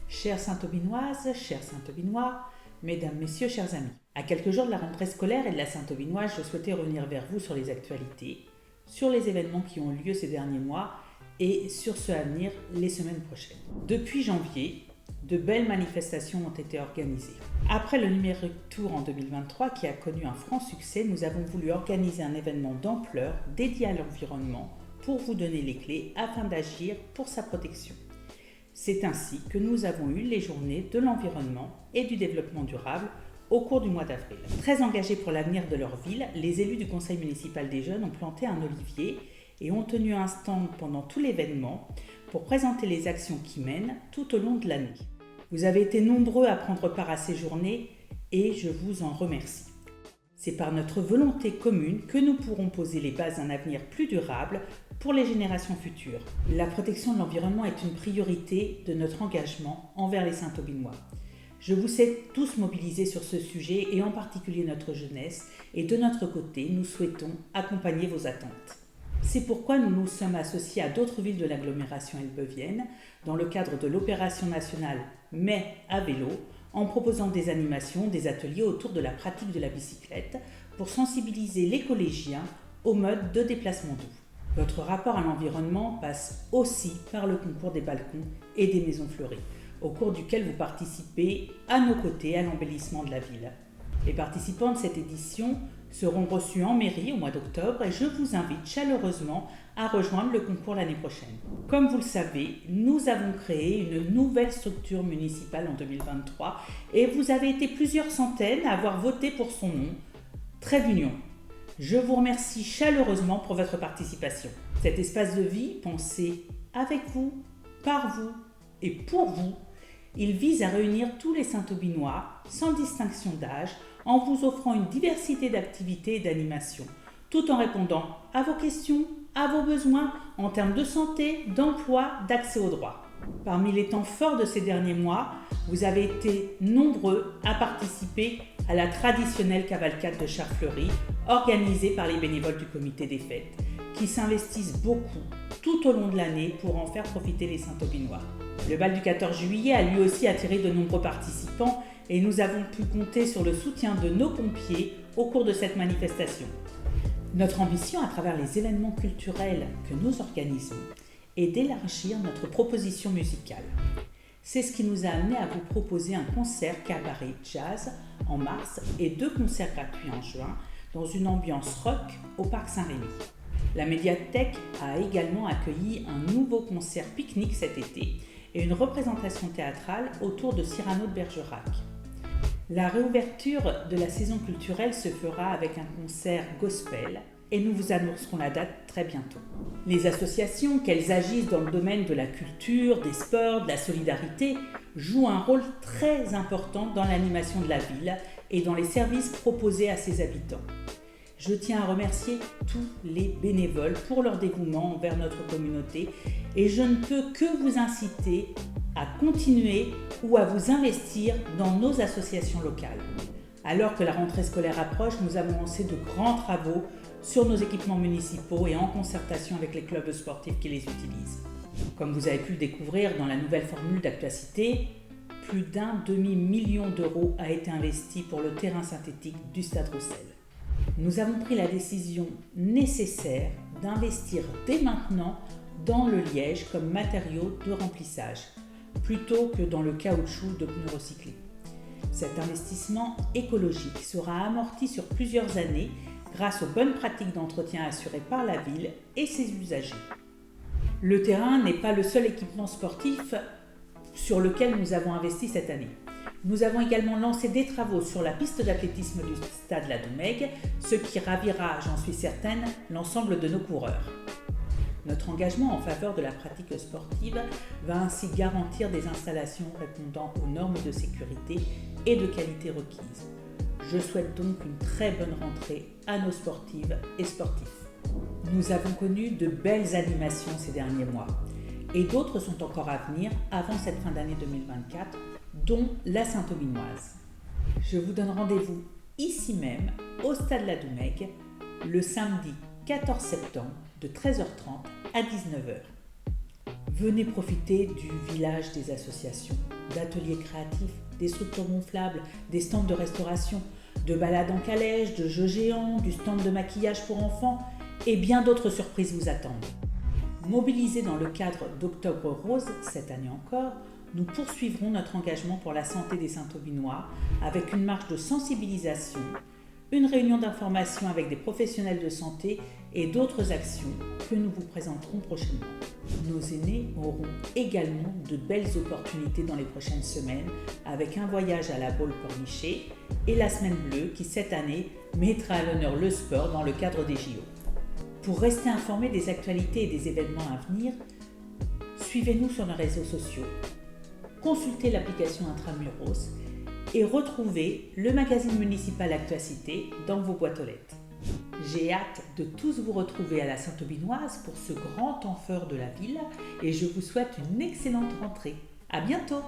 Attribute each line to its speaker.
Speaker 1: Chères Saint-Aubinoises, chers Saint-Aubinois, mesdames, messieurs, chers amis, à quelques jours de la rentrée scolaire et de la Saint-Aubinoise, je souhaitais revenir vers vous sur les actualités, sur les événements qui ont lieu ces derniers mois et sur ce à venir les semaines prochaines. Depuis janvier, de belles manifestations ont été organisées. Après le numérique tour en 2023 qui a connu un franc succès, nous avons voulu organiser un événement d'ampleur dédié à l'environnement pour vous donner les clés afin d'agir pour sa protection. C'est ainsi que nous avons eu les journées de l'environnement et du développement durable au cours du mois d'avril. Très engagés pour l'avenir de leur ville, les élus du conseil municipal des jeunes ont planté un olivier et ont tenu un stand pendant tout l'événement pour présenter les actions qui mènent tout au long de l'année. Vous avez été nombreux à prendre part à ces journées et je vous en remercie. C'est par notre volonté commune que nous pourrons poser les bases d'un avenir plus durable pour les générations futures. La protection de l'environnement est une priorité de notre engagement envers les Saint-Aubinois. Je vous sais tous mobilisés sur ce sujet et en particulier notre jeunesse, et de notre côté, nous souhaitons accompagner vos attentes. C'est pourquoi nous nous sommes associés à d'autres villes de l'agglomération elbevienne dans le cadre de l'opération nationale Mai à vélo, en proposant des animations, des ateliers autour de la pratique de la bicyclette pour sensibiliser les collégiens aux modes de déplacement doux. Votre rapport à l'environnement passe aussi par le concours des balcons et des maisons fleuries, au cours duquel vous participez à nos côtés à l'embellissement de la ville. Les participants de cette édition seront reçus en mairie au mois d'octobre et je vous invite chaleureusement à rejoindre le concours l'année prochaine. Comme vous le savez, nous avons créé une nouvelle structure municipale en 2023 et vous avez été plusieurs centaines à avoir voté pour son nom, Trait d'Union. Je vous remercie chaleureusement pour votre participation. Cet espace de vie, pensé avec vous, par vous et pour vous, il vise à réunir tous les Saint-Aubinois, sans distinction d'âge, en vous offrant une diversité d'activités et d'animations, tout en répondant à vos questions, à vos besoins en termes de santé, d'emploi, d'accès aux droits. Parmi les temps forts de ces derniers mois, vous avez été nombreux à participer à la traditionnelle cavalcade de chars fleuris organisée par les bénévoles du comité des fêtes, qui s'investissent beaucoup tout au long de l'année pour en faire profiter les Saint-Aubinois. Le bal du 14 juillet a lui aussi attiré de nombreux participants et nous avons pu compter sur le soutien de nos pompiers au cours de cette manifestation. Notre ambition à travers les événements culturels que nous organisons est d'élargir notre proposition musicale. C'est ce qui nous a amené à vous proposer un concert cabaret jazz en mars et 2 concerts gratuits en juin dans une ambiance rock au Parc Saint-Rémy. La médiathèque a également accueilli un nouveau concert pique-nique cet été et une représentation théâtrale autour de Cyrano de Bergerac. La réouverture de la saison culturelle se fera avec un concert gospel et nous vous annoncerons la date très bientôt. Les associations, qu'elles agissent dans le domaine de la culture, des sports, de la solidarité, jouent un rôle très important dans l'animation de la ville et dans les services proposés à ses habitants. Je tiens à remercier tous les bénévoles pour leur dévouement envers notre communauté et je ne peux que vous inciter à continuer ou à vous investir dans nos associations locales. Alors que la rentrée scolaire approche, nous avons lancé de grands travaux sur nos équipements municipaux et en concertation avec les clubs sportifs qui les utilisent. Comme vous avez pu le découvrir dans la nouvelle formule d'Actuacité, plus d'un demi-million d'euros a été investi pour le terrain synthétique du Stade Roussel. Nous avons pris la décision nécessaire d'investir dès maintenant dans le liège comme matériau de remplissage, plutôt que dans le caoutchouc de pneus recyclés. Cet investissement écologique sera amorti sur plusieurs années grâce aux bonnes pratiques d'entretien assurées par la ville et ses usagers. Le terrain n'est pas le seul équipement sportif sur lequel nous avons investi cette année. Nous avons également lancé des travaux sur la piste d'athlétisme du stade La Doumègue, ce qui ravira, j'en suis certaine, l'ensemble de nos coureurs. Notre engagement en faveur de la pratique sportive va ainsi garantir des installations répondant aux normes de sécurité et de qualité requises. Je souhaite donc une très bonne rentrée à nos sportives et sportifs. Nous avons connu de belles animations ces derniers mois et d'autres sont encore à venir avant cette fin d'année 2024, dont la Saint-Aubinoise. Je vous donne rendez-vous ici même au stade La Doumègue le samedi 14 septembre de 13h30 à 19h. Venez profiter du village des associations, d'ateliers créatifs, des structures gonflables, des stands de restauration, de balades en calèche, de jeux géants, du stand de maquillage pour enfants et bien d'autres surprises vous attendent. Mobilisés dans le cadre d'Octobre Rose, cette année encore, nous poursuivrons notre engagement pour la santé des Saint-Aubinois avec une marche de sensibilisation, une réunion d'information avec des professionnels de santé et d'autres actions que nous vous présenterons prochainement. Nos aînés auront également de belles opportunités dans les prochaines semaines avec un voyage à la Baule-Pornichet et la Semaine Bleue qui cette année mettra à l'honneur le sport dans le cadre des JO. Pour rester informé des actualités et des événements à venir, suivez-nous sur nos réseaux sociaux, consultez l'application Intramuros et retrouvez le magazine municipal Actuacité dans vos boîtes aux lettres. J'ai hâte de tous vous retrouver à la Saint-Aubinoise pour ce grand temps fort de la ville et je vous souhaite une excellente rentrée. À bientôt!